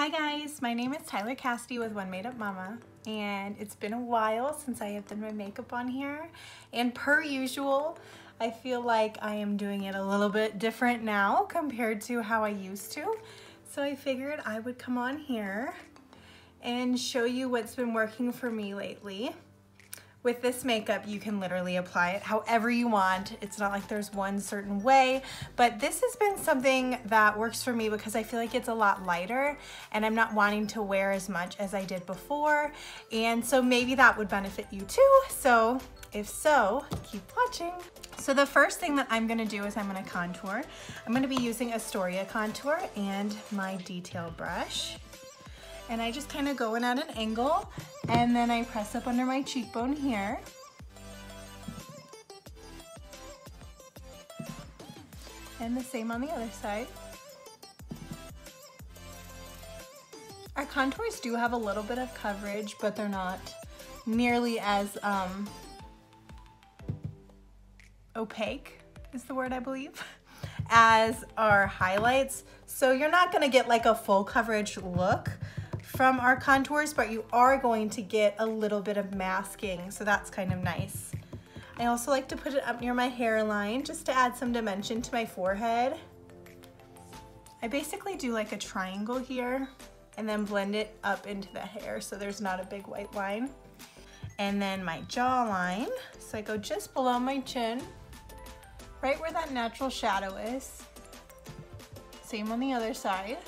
Hi guys, my name is Tyler Cassidy with One Made Up Mama, and it's been a while since I have done my makeup on here, and per usual I feel like I am doing it a little bit different now compared to how I used to. So I figured I would come on here and show you what's been working for me lately. With this makeup, you can literally apply it however you want. It's not like there's one certain way, but this has been something that works for me because I feel like it's a lot lighter and I'm not wanting to wear as much as I did before. And so maybe that would benefit you too. So if so, keep watching. So the first thing that I'm gonna do is I'm gonna contour. I'm gonna be using Astoria contour and my detail brush. And I just kind of go in at an angle and then I press up under my cheekbone here. And the same on the other side. Our contours do have a little bit of coverage, but they're not nearly as opaque is the word, I believe, as our highlights. So you're not gonna get like a full coverage look from our contours, but you are going to get a little bit of masking, so that's kind of nice. I also like to put it up near my hairline just to add some dimension to my forehead. I basically do like a triangle here and then blend it up into the hair so there's not a big white line. And then my jawline, so I go just below my chin, right where that natural shadow is. Same on the other side.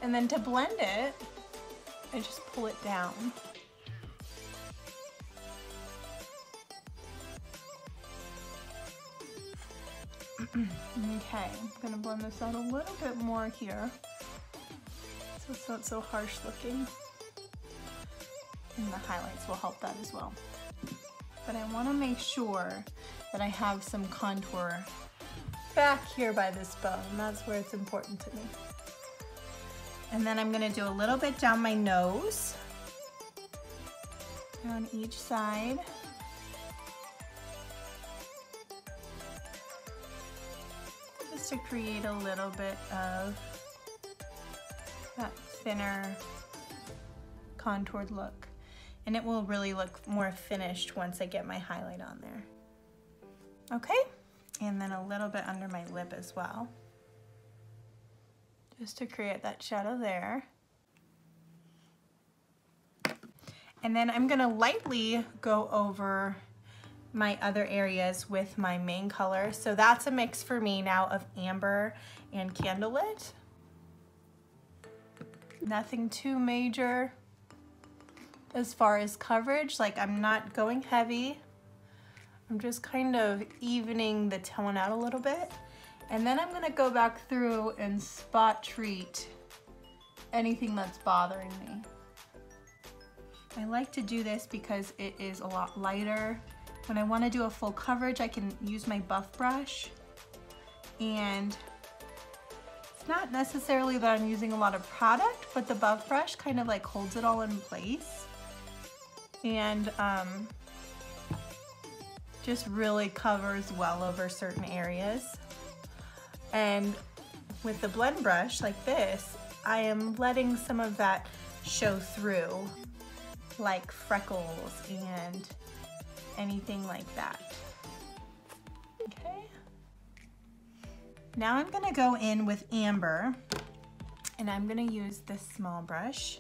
And then to blend it, I just pull it down. Okay, I'm gonna blend this out a little bit more here so it's not so harsh looking. And the highlights will help that as well. But I wanna make sure that I have some contour back here by this bone. That's where it's important to me. And then I'm gonna do a little bit down my nose, on each side. Just to create a little bit of that thinner contoured look. And it will really look more finished once I get my highlight on there. Okay, and then a little bit under my lip as well, just to create that shadow there. And then I'm gonna lightly go over my other areas with my main color. So that's a mix for me now of amber and candlelit. Nothing too major as far as coverage, like I'm not going heavy. I'm just kind of evening the tone out a little bit. And then I'm gonna go back through and spot treat anything that's bothering me. I like to do this because it is a lot lighter. When I wanna do a full coverage, I can use my buff brush. And it's not necessarily that I'm using a lot of product, but the buff brush kind of like holds it all in place. And just really covers well over certain areas. And with the blend brush like this, I am letting some of that show through, like freckles and anything like that. Okay. Now I'm gonna go in with amber, and I'm gonna use this small brush.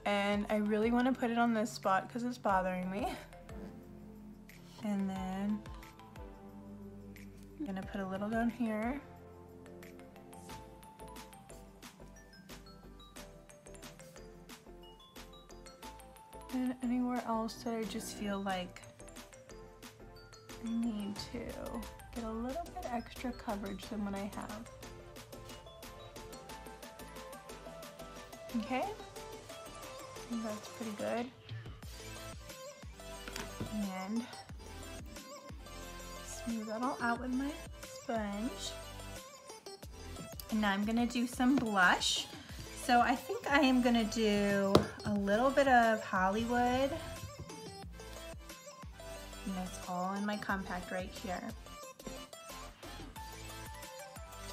And I really wanna put it on this spot because it's bothering me. And then I'm gonna put a little down here. And anywhere else that I just feel like I need to get a little bit extra coverage than what I have. Okay, I think that's pretty good. And smooth that all out with my sponge. And now I'm gonna do some blush. So I think I am gonna do a little bit of Hollywood. And that's all in my compact right here.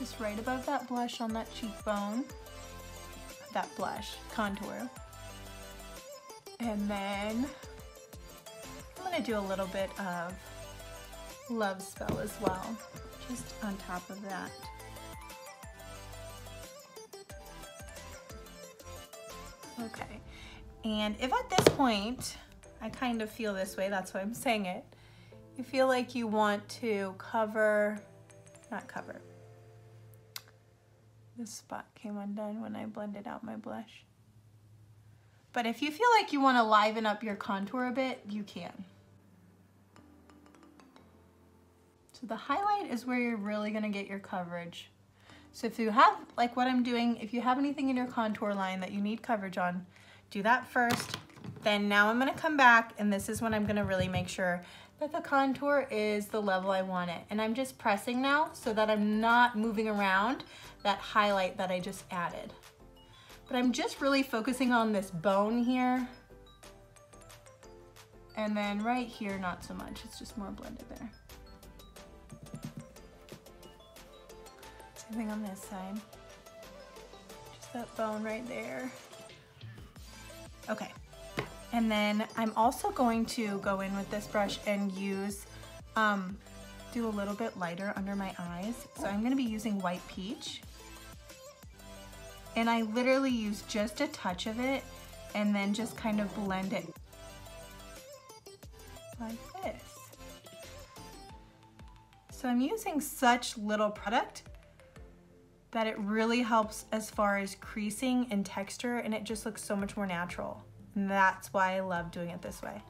just right above that blush on that cheekbone, that blush contour. And then I'm gonna do a little bit of Love Spell as well, just on top of that. Okay, and if at this point, I kind of feel this way, that's why I'm saying it, you feel like you want to not cover. This spot came undone when I blended out my blush. But if you feel like you want to liven up your contour a bit, you can. So the highlight is where you're really going to get your coverage. So if you have, like what I'm doing, if you have anything in your contour line that you need coverage on, do that first. Then now I'm going to come back, and this is when I'm going to really make sure that the contour is the level I want it. And I'm just pressing now so that I'm not moving around that highlight that I just added. But I'm just really focusing on this bone here. And then right here, not so much. It's just more blended there. Same thing on this side. Just that bone right there. Okay. And then I'm also going to go in with this brush and use, do a little bit lighter under my eyes. So I'm gonna be using White Peach. And I literally use just a touch of it and then just kind of blend it like this. So I'm using such little product that it really helps as far as creasing and texture, and it just looks so much more natural. And that's why I love doing it this way.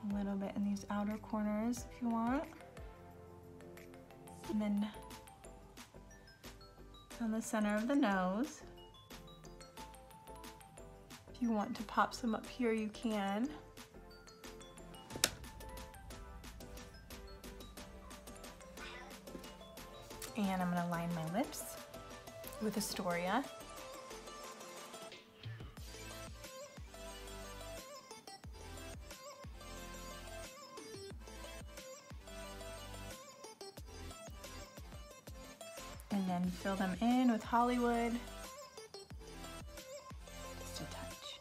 A little bit in these outer corners if you want. And then on the center of the nose. If you want to pop some up here, you can. And I'm gonna line my lips with Astoria. And then fill them in with Hollywood. Just a touch.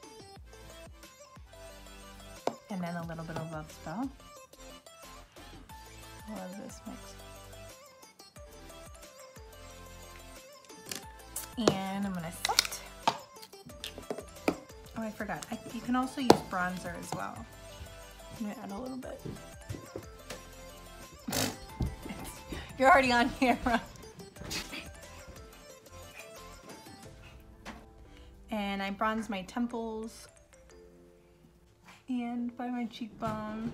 And then a little bit of Love Spell. I love this mix. And I'm gonna set. Oh, I forgot. You can also use bronzer as well. I'm gonna add a little bit. You're already on camera. And I bronze my temples and by my cheekbone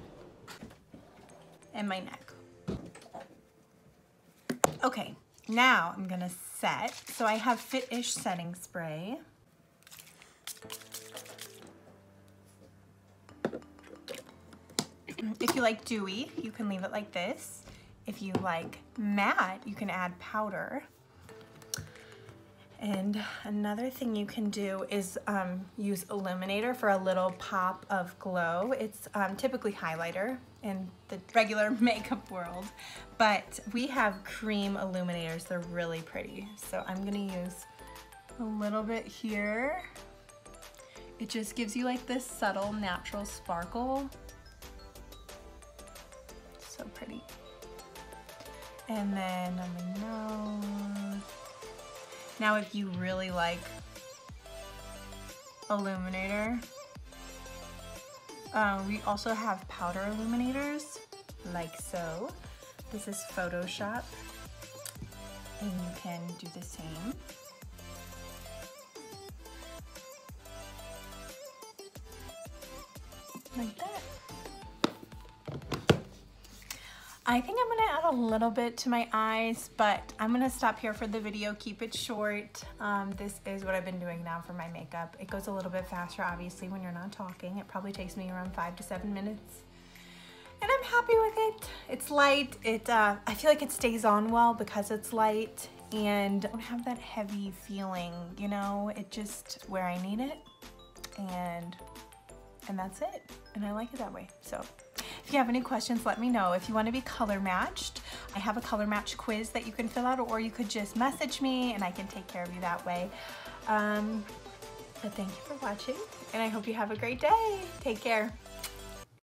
and my neck. Okay, now I'm gonna set. So I have Fit-ish setting spray. If you like dewy, you can leave it like this. If you like matte, you can add powder. And another thing you can do is use Illuminator for a little pop of glow. It's typically highlighter in the regular makeup world, but we have cream illuminators. They're really pretty. So I'm gonna use a little bit here. It just gives you like this subtle natural sparkle. So pretty. And then on my nose. Now if you really like Illuminator, we also have powder illuminators, like so. This is Photoshop, and you can do the same. Like that. I think I'm gonna add a little bit to my eyes, but I'm gonna stop here for the video, keep it short. This is what I've been doing now for my makeup. It goes a little bit faster, obviously, when you're not talking. It probably takes me around 5 to 7 minutes. And I'm happy with it. It's light. I feel like it stays on well because it's light, and I don't have that heavy feeling, you know? It just where I need it, and that's it. And I like it that way, so. If you have any questions, let me know. If you want to be color matched, I have a color match quiz that you can fill out, or you could just message me and I can take care of you that way. But thank you for watching, and I hope you have a great day. Take care.